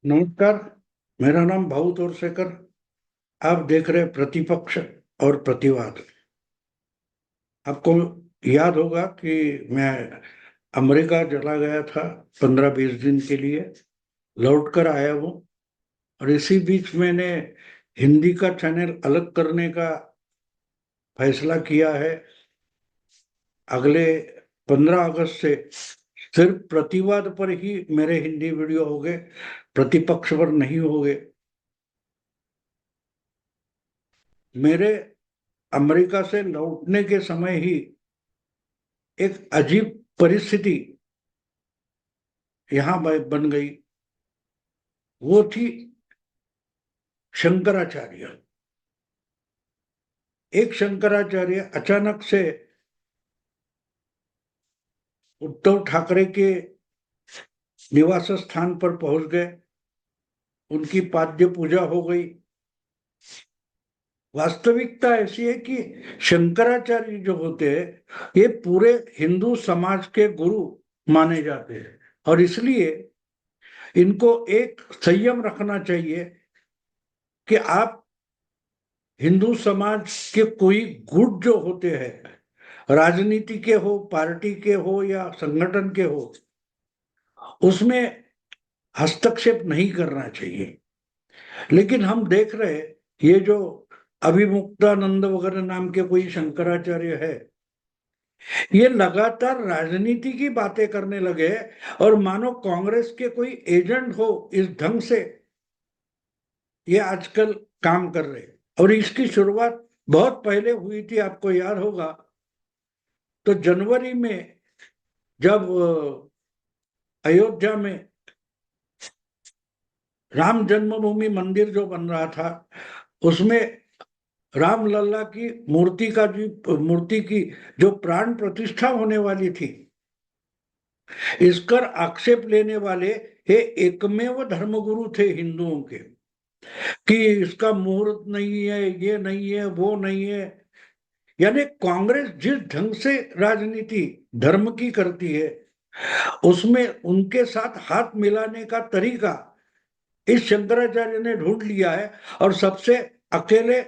नमस्कार। मेरा नाम भाऊ तोरसेकर। आप देख रहे हैं प्रतिपक्ष और प्रतिवाद। आपको याद होगा कि मैं अमेरिका चला गया था 15-20 दिन के लिए। लौट कर आया हूँ और इसी बीच मैंने हिंदी का चैनल अलग करने का फैसला किया है। अगले 15 अगस्त से सिर्फ प्रतिवाद पर ही मेरे हिंदी वीडियो होंगे, प्रतिपक्ष पर नहीं होंगे। मेरे अमेरिका से लौटने के समय ही एक अजीब परिस्थिति यहां बन गई। वो थी शंकराचार्य। एक शंकराचार्य अचानक से उद्धव ठाकरे के निवास स्थान पर पहुंच गए। उनकी पाद्य पूजा हो गई। वास्तविकता ऐसी है कि शंकराचार्य जो होते हैं ये पूरे हिंदू समाज के गुरु माने जाते हैं और इसलिए इनको एक संयम रखना चाहिए कि आप हिंदू समाज के कोई गुट जो होते हैं, राजनीति के हो, पार्टी के हो या संगठन के हो, उसमें हस्तक्षेप नहीं करना चाहिए। लेकिन हम देख रहे हैं ये जो अभिमुक्तानंद वगैरह नाम के कोई शंकराचार्य है, ये लगातार राजनीति की बातें करने लगे और मानो कांग्रेस के कोई एजेंट हो, इस ढंग से ये आजकल काम कर रहे हैं। और इसकी शुरुआत बहुत पहले हुई थी। आपको याद होगा तो जनवरी में जब अयोध्या में राम जन्मभूमि मंदिर जो बन रहा था, उसमें राम लल्ला की मूर्ति की जो प्राण प्रतिष्ठा होने वाली थी, इस पर आक्षेप लेने वाले ये एकमेव धर्मगुरु थे हिंदुओं के कि इसका मुहूर्त नहीं है, ये नहीं है, वो नहीं है। यानी कांग्रेस जिस ढंग से राजनीति धर्म की करती है, उसमें उनके साथ हाथ मिलाने का तरीका इस शंकराचार्य ने ढूंढ लिया है। और सबसे अकेले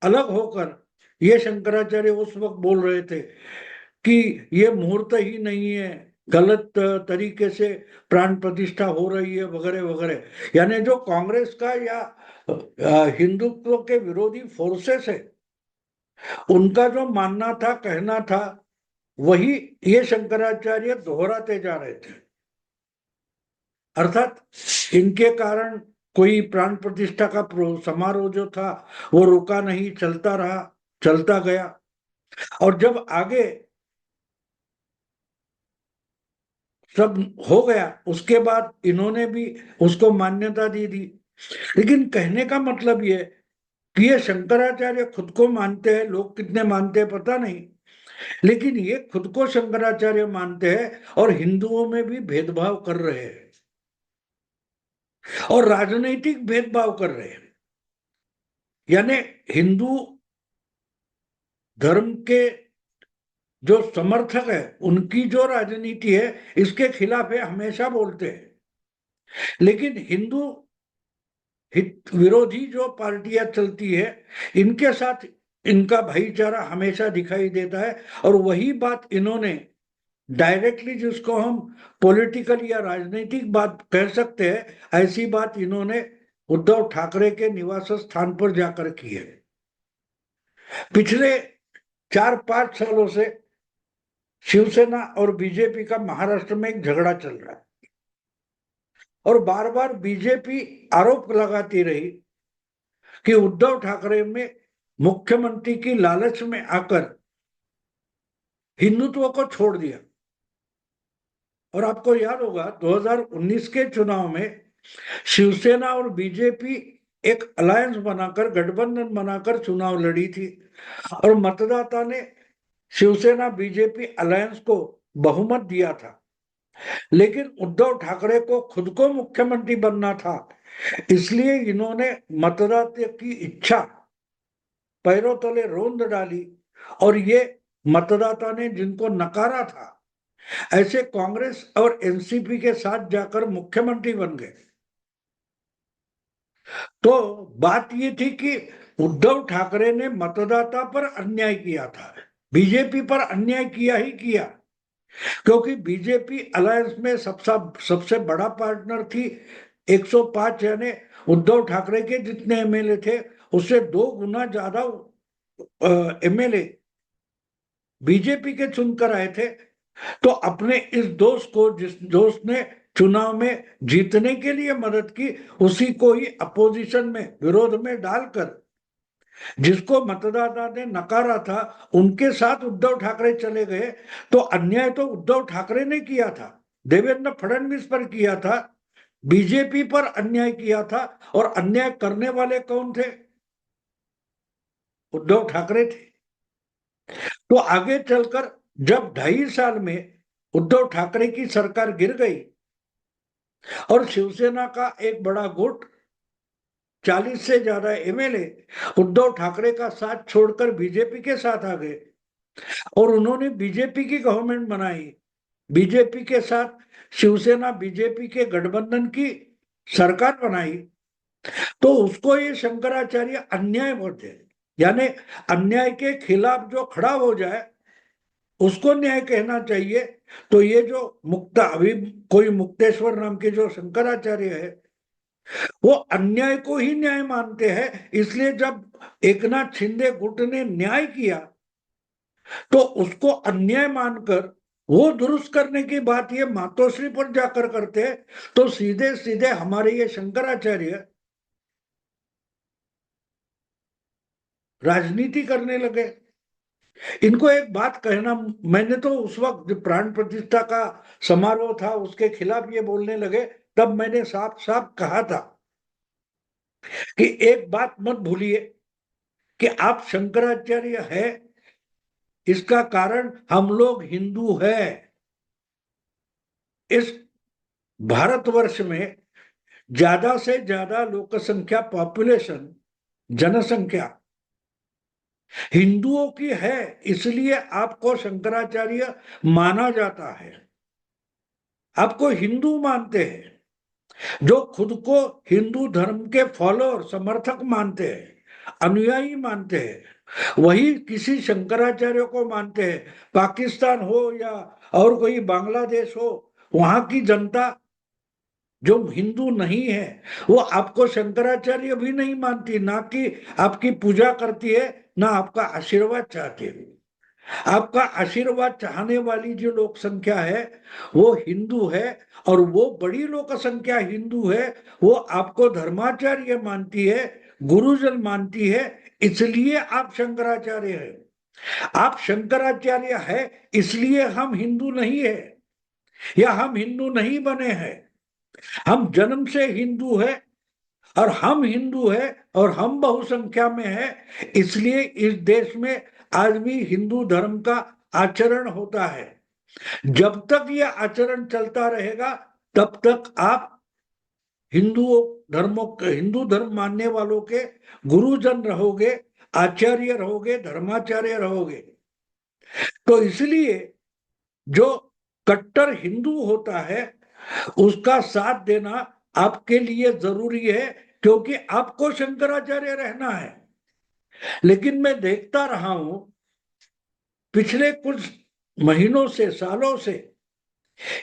अलग होकर ये शंकराचार्य उस वक्त बोल रहे थे कि ये मुहूर्त ही नहीं है, गलत तरीके से प्राण प्रतिष्ठा हो रही है वगैरह वगैरह। यानी जो कांग्रेस का या हिंदुत्व के विरोधी फोर्सेस है, उनका जो मानना था, कहना था, वही ये शंकराचार्य दोहराते जा रहे थे। अर्थात इनके कारण कोई प्राण प्रतिष्ठा का समारोह जो था वो रुका नहीं, चलता रहा, चलता गया। और जब आगे सब हो गया, उसके बाद इन्होंने भी उसको मान्यता दी दी। लेकिन कहने का मतलब ये कि ये शंकराचार्य खुद को मानते हैं, लोग कितने मानते हैं पता नहीं, लेकिन ये खुद को शंकराचार्य मानते हैं और हिंदुओं में भी भेदभाव कर रहे हैं और राजनीतिक भेदभाव कर रहे हैं। यानी हिंदू धर्म के जो समर्थक है, उनकी जो राजनीति है इसके खिलाफ है, हमेशा बोलते हैं। लेकिन हिंदू हित विरोधी जो पार्टियां चलती है, इनके साथ इनका भाईचारा हमेशा दिखाई देता है। और वही बात इन्होंने डायरेक्टली, जिसको हम पॉलिटिकल या राजनीतिक बात कह सकते हैं, ऐसी बात इन्होंने उद्धव ठाकरे के निवास स्थान पर जाकर की है। पिछले 4-5 सालों से शिवसेना और बीजेपी का महाराष्ट्र में एक झगड़ा चल रहा है और बार बार बीजेपी आरोप लगाती रही कि उद्धव ठाकरे में मुख्यमंत्री की लालच में आकर हिंदुत्व को छोड़ दिया। और आपको याद होगा 2019 के चुनाव में शिवसेना और बीजेपी एक अलायंस बनाकर, गठबंधन बनाकर चुनाव लड़ी थी और मतदाता ने शिवसेना बीजेपी अलायंस को बहुमत दिया था। लेकिन उद्धव ठाकरे को खुद को मुख्यमंत्री बनना था, इसलिए इन्होंने मतदाता की इच्छा पैरों तले रोंद डाली और ये मतदाता ने जिनको नकारा था, ऐसे कांग्रेस और एनसीपी के साथ जाकर मुख्यमंत्री बन गए। तो बात ये थी कि उद्धव ठाकरे ने मतदाता पर अन्याय किया था, बीजेपी पर अन्याय किया ही किया, क्योंकि बीजेपी अलायंस में सबसे बड़ा पार्टनर थी। 105 यानी उद्धव ठाकरे के जितने एमएलए थे उससे 2 गुना ज्यादा एमएलए बीजेपी के चुनकर आए थे। तो अपने इस दोस्त को, जिस दोस्त ने चुनाव में जीतने के लिए मदद की, उसी को ही अपोजिशन में, विरोध में डालकर, जिसको मतदाता ने नकारा था उनके साथ उद्धव ठाकरे चले गए। तो अन्याय तो उद्धव ठाकरे ने किया था, देवेंद्र फडणवीस पर किया था, बीजेपी पर अन्याय किया था। और अन्याय करने वाले कौन थे? उद्धव ठाकरे थे। तो आगे चलकर जब 2.5 साल में उद्धव ठाकरे की सरकार गिर गई और शिवसेना का एक बड़ा गुट, 40 से ज्यादा एमएलए उद्धव ठाकरे का साथ छोड़कर बीजेपी के साथ आ गए और उन्होंने बीजेपी की गवर्नमेंट बनाई, बीजेपी के साथ शिवसेना बीजेपी के गठबंधन की सरकार बनाई, तो उसको ये शंकराचार्य अन्याय बोलते हैं। यानी अन्याय के खिलाफ जो खड़ा हो जाए उसको न्याय कहना चाहिए। तो ये जो अभी कोई मुक्तेश्वर नाम के जो शंकराचार्य है, वो अन्याय को ही न्याय मानते हैं। इसलिए जब एकनाथ शिंदे गुट ने न्याय किया तो उसको अन्याय मानकर वो दुरुस्त करने की बात ये मातोश्री पर जाकर करते हैं। तो सीधे सीधे हमारे ये शंकराचार्य राजनीति करने लगे। इनको एक बात कहना, मैंने तो उस वक्त जब प्राण प्रतिष्ठा का समारोह था उसके खिलाफ ये बोलने लगे, तब मैंने साफ साफ कहा था कि एक बात मत भूलिए कि आप शंकराचार्य है, इसका कारण हम लोग हिंदू है। इस भारतवर्ष में ज्यादा से ज्यादा लोक संख्या, पॉपुलेशन, जनसंख्या हिंदुओं की है, इसलिए आपको शंकराचार्य माना जाता है। आपको हिंदू मानते हैं, जो खुद को हिंदू धर्म के फॉलोअर, समर्थक मानते हैं, अनुयायी मानते हैं, वही किसी शंकराचार्य को मानते हैं। पाकिस्तान हो या और कोई बांग्लादेश हो, वहां की जनता जो हिंदू नहीं है वो आपको शंकराचार्य भी नहीं मानती, ना कि आपकी पूजा करती है, ना आपका आशीर्वाद चाहती है। आपका आशीर्वाद चाहने वाली जो लोक संख्या है वो हिंदू है, और वो बड़ी लोक संख्या हिंदू है, वो आपको धर्माचार्य मानती है, गुरुजन मानती है। इसलिए आप शंकराचार्य है। आप शंकराचार्य है इसलिए हम हिंदू नहीं है, या हम हिंदू नहीं बने हैं। हम जन्म से हिंदू है, और हम हिंदू है और हम बहुसंख्या में है। इसलिए इस देश में आज भी हिंदू धर्म का आचरण होता है। जब तक यह आचरण चलता रहेगा तब तक आप हिंदू धर्म मानने वालों के गुरुजन रहोगे, आचार्य रहोगे, धर्माचार्य रहोगे। तो इसलिए जो कट्टर हिंदू होता है उसका साथ देना आपके लिए जरूरी है, क्योंकि आपको शंकराचार्य रहना है। लेकिन मैं देखता रहा हूं पिछले कुछ महीनों से, सालों से,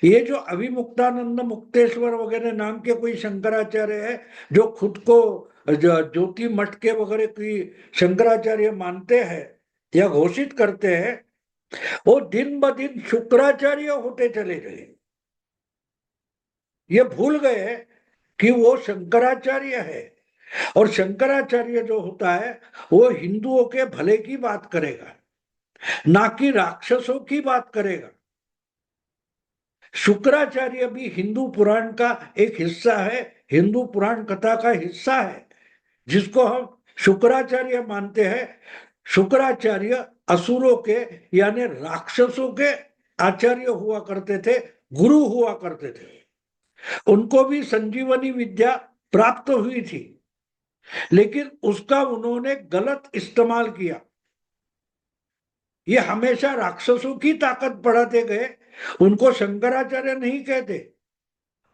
ये जो अभिमुक्तानंद, मुक्तेश्वर वगैरह नाम के कोई शंकराचार्य है, जो खुद को ज्योति मठ के वगैरह की शंकराचार्य मानते हैं या घोषित करते हैं, वो दिन ब दिन शुक्राचार्य होते चले गए। ये भूल गए कि वो शंकराचार्य है, और शंकराचार्य जो होता है वो हिंदुओं के भले की बात करेगा, ना कि राक्षसों की बात करेगा। शुक्राचार्य भी हिंदू पुराण का एक हिस्सा है, हिंदू पुराण कथा का हिस्सा है, जिसको हम शुक्राचार्य मानते हैं। शुक्राचार्य असुरों के यानी राक्षसों के आचार्य हुआ करते थे, गुरु हुआ करते थे। उनको भी संजीवनी विद्या प्राप्त हुई थी, लेकिन उसका उन्होंने गलत इस्तेमाल किया। ये हमेशा राक्षसों की ताकत बढ़ाते गए, उनको शंकराचार्य नहीं कहते,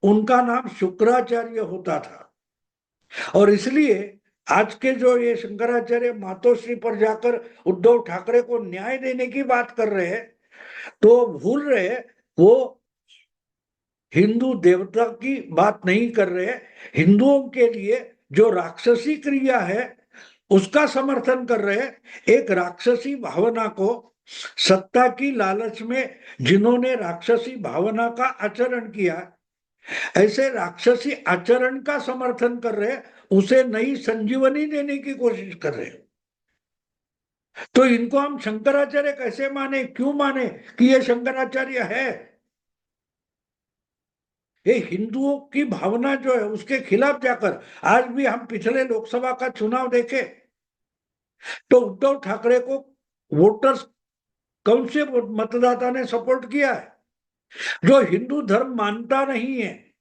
उनका नाम शुक्राचार्य होता था। और इसलिए आज के जो ये शंकराचार्य मातोश्री पर जाकर उद्धव ठाकरे को न्याय देने की बात कर रहे हैं, तो भूल रहे हैं वो हिंदू देवता की बात नहीं कर रहे हैं, हिंदुओं के लिए जो राक्षसी क्रिया है उसका समर्थन कर रहे हैं। एक राक्षसी भावना को, सत्ता की लालच में जिन्होंने राक्षसी भावना का आचरण किया, ऐसे राक्षसी आचरण का समर्थन कर रहे हैं, उसे नई संजीवनी देने की कोशिश कर रहे हैं। तो इनको हम शंकराचार्य कैसे माने, क्यों माने कि ये शंकराचार्य है? ये हिंदुओं की भावना जो है उसके खिलाफ जाकर, आज भी हम पिछले लोकसभा का चुनाव देखें तो उद्धव ठाकरे को वोटर्स, कौन से मतदाता ने सपोर्ट किया है? जो हिंदू धर्म मानता नहीं है।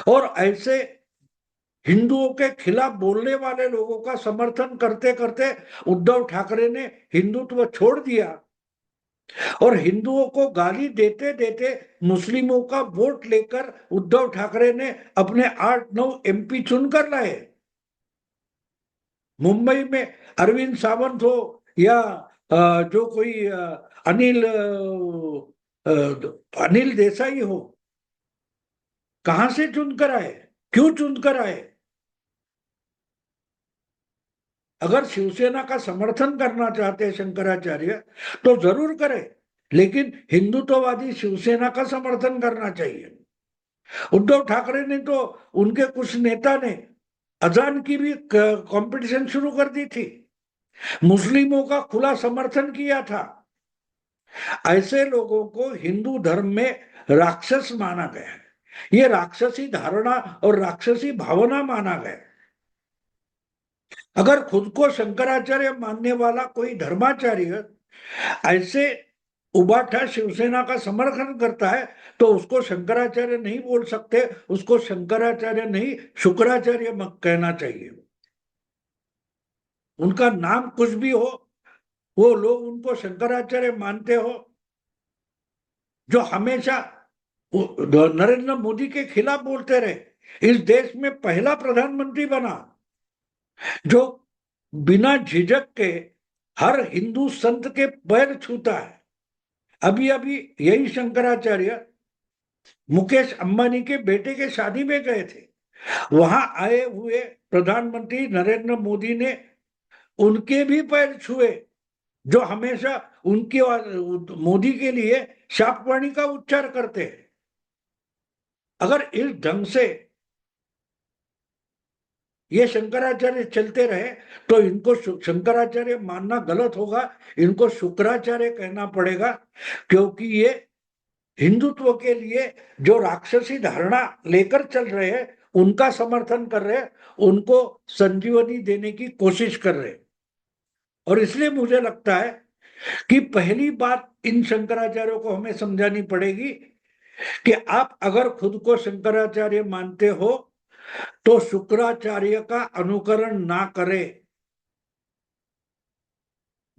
और ऐसे हिंदुओं के खिलाफ बोलने वाले लोगों का समर्थन करते करते उद्धव ठाकरे ने हिंदुत्व छोड़ दिया और हिंदुओं को गाली देते देते मुस्लिमों का वोट लेकर उद्धव ठाकरे ने अपने 8-9 एमपी चुनकर लाए। मुंबई में अरविंद सावंत हो या जो कोई अनिल देसाई हो, कहां से चुनकर आए, क्यों चुनकर आए? अगर शिवसेना का समर्थन करना चाहते हैं शंकराचार्य तो जरूर करें, लेकिन हिंदुत्ववादी शिवसेना का समर्थन करना चाहिए। उद्धव ठाकरे ने तो, उनके कुछ नेता ने अजान की भी कंपटीशन शुरू कर दी थी, मुस्लिमों का खुला समर्थन किया था। ऐसे लोगों को हिंदू धर्म में राक्षस माना गया है, ये राक्षसी धारणा और राक्षसी भावना माना गया। अगर खुद को शंकराचार्य मानने वाला कोई धर्माचार्य ऐसे उबाठा शिवसेना का समर्थन करता है तो उसको शंकराचार्य नहीं बोल सकते, उसको शंकराचार्य नहीं शुक्राचार्य कहना चाहिए। उनका नाम कुछ भी हो, वो लोग उनको शंकराचार्य मानते हो, जो हमेशा नरेंद्र मोदी के खिलाफ बोलते रहे, इस देश में पहला प्रधानमंत्री बना जो बिना झिझक के हर हिंदू संत के पैर छूता है। अभी अभी यही शंकराचार्य मुकेश अंबानी के बेटे के शादी में गए थे, वहां आए हुए प्रधानमंत्री नरेंद्र मोदी ने उनके भी पैर छुए, जो हमेशा उनके मोदी के लिए शापवाणी का उच्चार करते हैं। अगर इस ढंग से ये शंकराचार्य चलते रहे तो इनको शंकराचार्य मानना गलत होगा, इनको शुक्राचार्य कहना पड़ेगा, क्योंकि ये हिंदुत्व के लिए जो राक्षसी धारणा लेकर चल रहे हैं उनका समर्थन कर रहे हैं, उनको संजीवनी देने की कोशिश कर रहे हैं। और इसलिए मुझे लगता है कि पहली बात इन शंकराचार्यों को हमें समझानी पड़ेगी कि आप अगर खुद को शंकराचार्य मानते हो तो शुक्राचार्य का अनुकरण ना करें।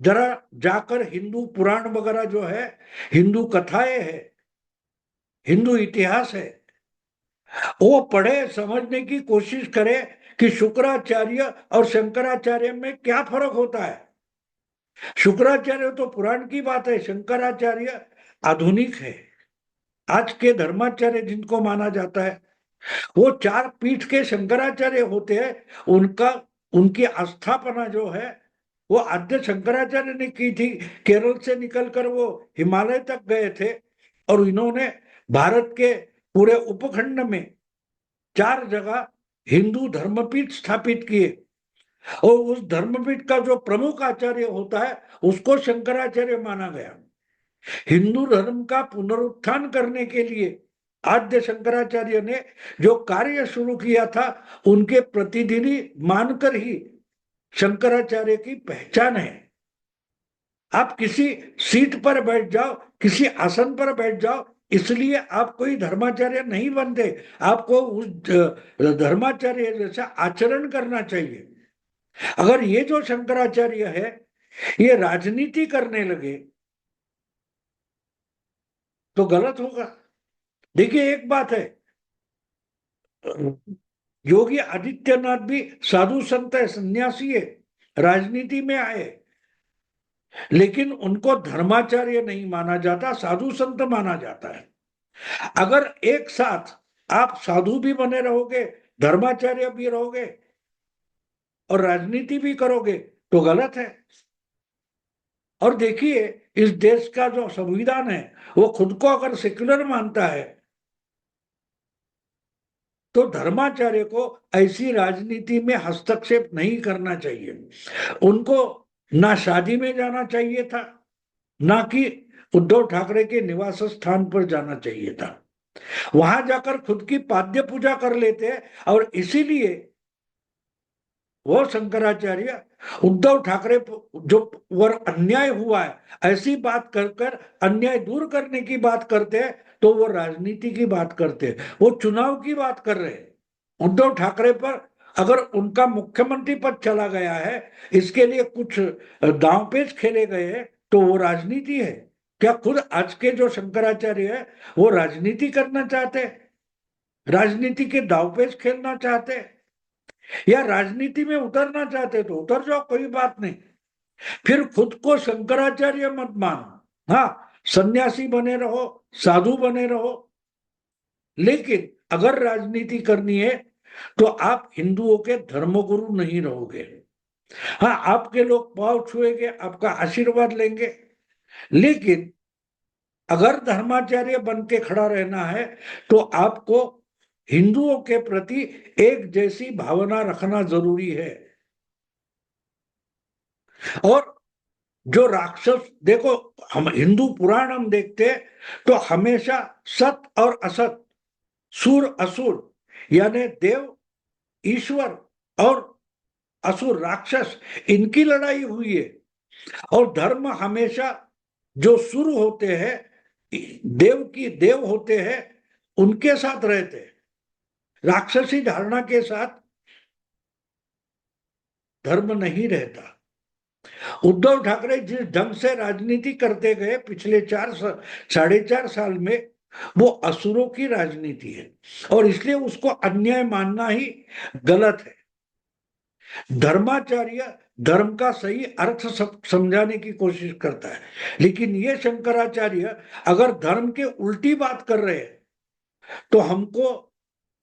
जरा जाकर हिंदू पुराण वगैरह जो है, हिंदू कथाएं है, हिंदू इतिहास है, वो पढ़े, समझने की कोशिश करे कि शुक्राचार्य और शंकराचार्य में क्या फर्क होता है। शुक्राचार्य तो पुराण की बात है, शंकराचार्य आधुनिक है। आज के धर्माचार्य जिनको माना जाता है वो 4 पीठ के शंकराचार्य होते हैं। उनका, उनकी आस्थापना जो है वो आद्य शंकराचार्य ने की थी। केरल से निकलकर वो हिमालय तक गए थे और इन्होंने भारत के पूरे उपखंड में 4 जगह हिंदू धर्मपीठ स्थापित किए और उस धर्मपीठ का जो प्रमुख आचार्य होता है उसको शंकराचार्य माना गया। हिंदू धर्म का पुनरुत्थान करने के लिए आद्य शंकराचार्य ने जो कार्य शुरू किया था उनके प्रतिनिधि मानकर ही शंकराचार्य की पहचान है। आप किसी सीट पर बैठ जाओ, किसी आसन पर बैठ जाओ, इसलिए आप कोई धर्माचार्य नहीं बनते। आपको उस धर्माचार्य जैसा आचरण करना चाहिए। अगर ये जो शंकराचार्य है ये राजनीति करने लगे तो गलत होगा। देखिए एक बात है, योगी आदित्यनाथ भी साधु संत है, सन्यासी है, राजनीति में आए, लेकिन उनको धर्माचार्य नहीं माना जाता, साधु संत माना जाता है। अगर एक साथ आप साधु भी बने रहोगे, धर्माचार्य भी रहोगे और राजनीति भी करोगे तो गलत है। और देखिए इस देश का जो संविधान है वो खुद को अगर सेक्युलर मानता है तो धर्माचार्य को ऐसी राजनीति में हस्तक्षेप नहीं करना चाहिए। उनको ना शादी में जाना चाहिए था, ना कि उद्धव ठाकरे के निवास स्थान पर जाना चाहिए था। वहां जाकर खुद की पाद्य पूजा कर लेते और इसीलिए वो शंकराचार्य उद्धव ठाकरे जो वर अन्याय हुआ है ऐसी बात कर कर अन्याय दूर करने की बात करते हैं तो वो राजनीति की बात करते हैं, वो चुनाव की बात कर रहे हैं। उद्धव ठाकरे पर अगर उनका मुख्यमंत्री पद चला गया है, इसके लिए कुछ दांवपेच खेले गए हैं तो वो राजनीति है। क्या खुद आज के जो शंकराचार्य है वो राजनीति करना चाहते हैं, राजनीति के दांवपेच खेलना चाहते हैं, या राजनीति में उतरना चाहते तो उतर जाओ, कोई बात नहीं। फिर खुद को शंकराचार्य मत मानो, हाँ सन्यासी बने रहो, साधु बने रहो, लेकिन अगर राजनीति करनी है तो आप हिंदुओं के धर्मगुरु नहीं रहोगे। हाँ आपके लोग पांव छुएंगे, आपका आशीर्वाद लेंगे, लेकिन अगर धर्माचार्य बन के खड़ा रहना है तो आपको हिंदुओं के प्रति एक जैसी भावना रखना जरूरी है। और जो राक्षस, देखो हम हिंदू पुराण हम देखते तो हमेशा सत और असत, सुर असुर, यानी देव ईश्वर और असुर राक्षस, इनकी लड़ाई हुई है। और धर्म हमेशा जो सुर होते हैं, देव की देव होते हैं, उनके साथ रहते हैं। राक्षसी धारणा के साथ धर्म नहीं रहता। उद्धव ठाकरे जिस ढंग से राजनीति करते गए पिछले 4-4.5 साल में, वो असुरों की राजनीति है और इसलिए उसको अन्याय मानना ही गलत है। धर्माचार्य धर्म का सही अर्थ समझाने की कोशिश करता है, लेकिन ये शंकराचार्य अगर धर्म के उल्टी बात कर रहे हैं तो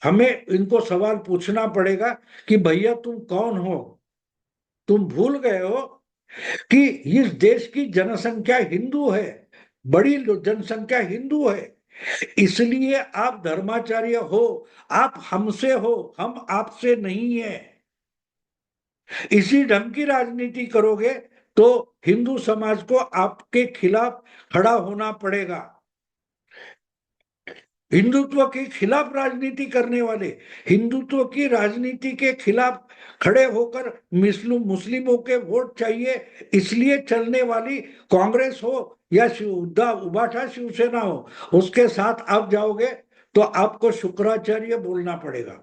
हमें इनको सवाल पूछना पड़ेगा कि भैया तुम कौन हो? तुम भूल गए हो कि इस देश की जनसंख्या हिंदू है, बड़ी जनसंख्या हिंदू है, इसलिए आप धर्माचार्य हो, आप हमसे हो, हम आपसे नहीं है। इसी ढंग की राजनीति करोगे तो हिंदू समाज को आपके खिलाफ खड़ा होना पड़ेगा। हिंदुत्व के खिलाफ राजनीति करने वाले, हिंदुत्व की राजनीति के खिलाफ खड़े होकर मुस्लिमों के वोट चाहिए इसलिए चलने वाली कांग्रेस हो या उबाठा शिवसेना हो, उसके साथ आप जाओगे तो आपको शुक्राचार्य बोलना पड़ेगा।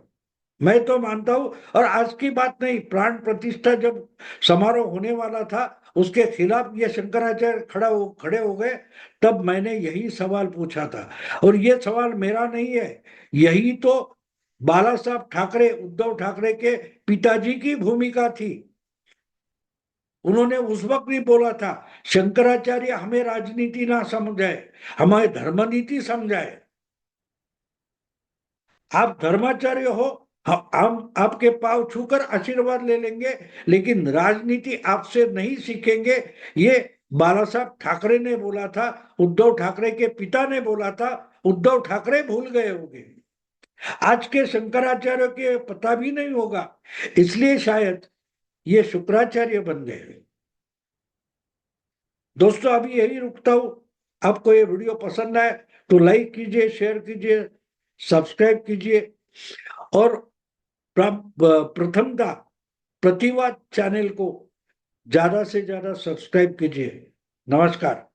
मैं तो मानता हूं, और आज की बात नहीं, प्राण प्रतिष्ठा जब समारोह होने वाला था उसके खिलाफ ये शंकराचार्य खड़े हो गए, तब मैंने यही सवाल पूछा था। और ये सवाल मेरा नहीं है, यही तो बाला साहब ठाकरे, उद्धव ठाकरे के पिताजी की भूमिका थी। उन्होंने उस वक्त भी बोला था शंकराचार्य हमें राजनीति ना समझाए, हमें धर्मनीति समझाए। आप धर्माचार्य हो, हम आपके पांव छूकर आशीर्वाद ले लेंगे, लेकिन राजनीति आपसे नहीं सीखेंगे। ये बाला साहब ठाकरे ने बोला था, उद्धव ठाकरे के पिता ने बोला था, उद्धव ठाकरे भूल गए होंगे, आज के शंकराचार्य के पता भी नहीं होगा, इसलिए शायद ये शुक्राचार्य बन गए। दोस्तों अभी यही रुकता हूं। आपको ये वीडियो पसंद आए तो लाइक कीजिए, शेयर कीजिए, सब्सक्राइब कीजिए और प्रथमतः प्रतिवाद चैनल को ज्यादा से ज्यादा सब्सक्राइब कीजिए। नमस्कार।